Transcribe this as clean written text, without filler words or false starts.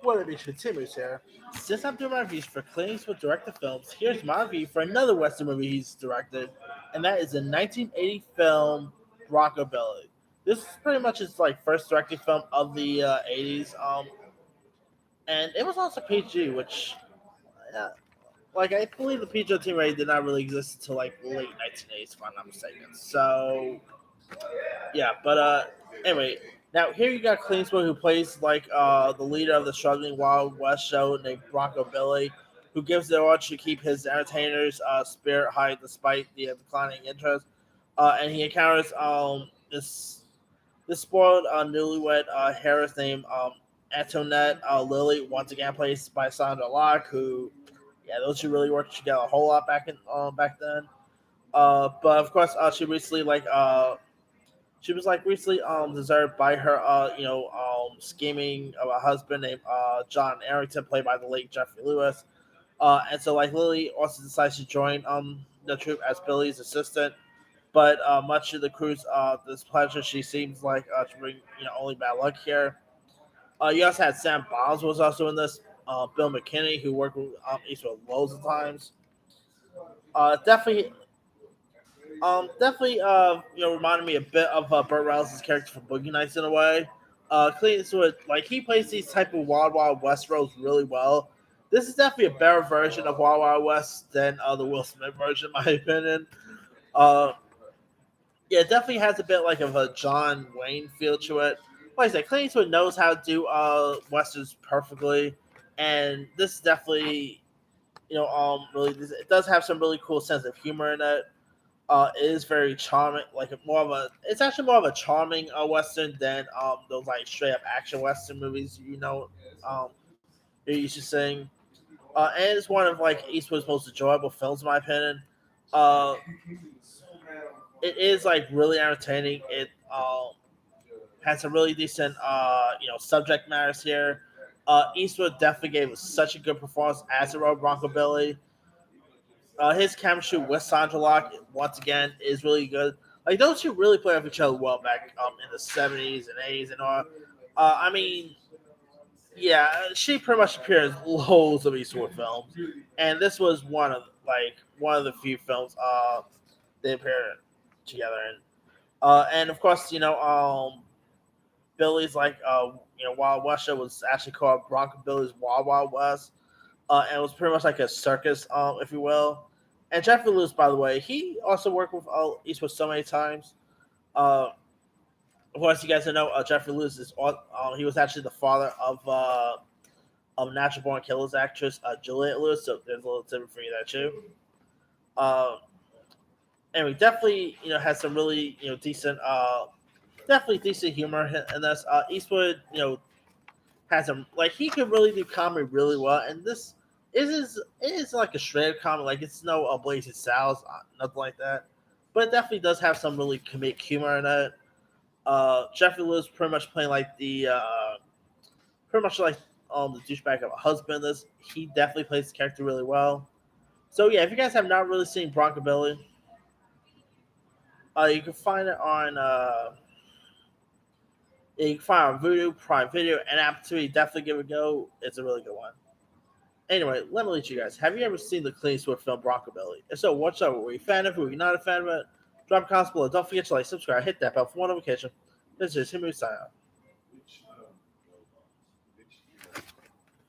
What it is, Timmy's here. Since I'm doing my reviews for Clint Eastwood directed films, here's my review for another Western movie he's directed, and that is the 1980 film Bronco Billy. This is pretty much his first directing film of the 80s, and it was also PG, which uh, I believe the PG rating did not really exist until late 1980s, if I'm not mistaken. So yeah, but anyway, now here you got Clint Eastwood who plays the leader of the struggling Wild West show named Bronco Billy, who gives the order to keep his entertainers' spirit high despite the declining interest. And he encounters this spoiled newlywed heiress named Antoinette Lily, once again played by Sandra Locke, who yeah, those two really worked together a whole lot back then. But of course, she was recently deserted by her scheming of a husband named John Arrington, played by the late Jeffrey Lewis. And so Lily also decides to join the troop as Billy's assistant. But much to the crew's displeasure, she seems to bring only bad luck here. You also had Sam Boswell was also in this. Bill McKinney, who worked with Eastwood loads of times. Definitely reminded me a bit of Burt Reynolds' character from Boogie Nights in a way. Clint Eastwood, he plays these type of Wild Wild West roles really well. This is definitely a better version of Wild Wild West than the Will Smith version, in my opinion. Uh, yeah, it definitely has a bit of a John Wayne feel to it. Like I said, Clint Eastwood knows how to do westerns perfectly, and this is definitely really it does have some really cool sense of humor in it. It is very charming, it's actually more of a charming western than those straight up action western movies um you're used to seeing. And it's one of Eastwood's most enjoyable films in my opinion. Uh, it is really entertaining. It has some really decent subject matters here. Eastwood definitely gave such a good performance as the Road Bronco Billy. His chemistry with Sandra Locke once again is really good. Those two really played off each other well back in the '70s and '80s and all. I mean, yeah, she pretty much appeared in loads of Eastwood films, and this was one of the few films they appeared together in. And of course, Billy's Wild West show was actually called Bronco Billy's Wild Wild West, and it was pretty much like a circus, if you will. And Jeffrey Lewis, by the way, he also worked with Eastwood so many times. Uh, of course, you guys know Jeffrey Lewis is he was actually the father of Natural Born Killers actress Juliette Lewis, so there's a little tidbit for you there too. Uh, anyway, definitely has some really decent definitely decent humor in this. Eastwood has him he could really do comedy really well, and this it is like a straight comedy, it's no Blazing Saddles, nothing like that, but it definitely does have some really comedic humor in it. Jeffrey Lewis pretty much playing pretty much the douchebag of a husband. This he definitely plays the character really well. So yeah, if you guys have not really seen Bronco Billy, you can find it on you can find it on Voodoo, Prime Video, and Apple TV. Definitely give it a go. It's a really good one. Anyway, let me let you guys. Have you ever seen the Clint Eastwood film Bronco Billy? If so, what's up? Were you a fan of it? Were you not a fan of it? Drop a comment below. Don't forget to subscribe, hit that bell for more notification. This is Himmy sign out.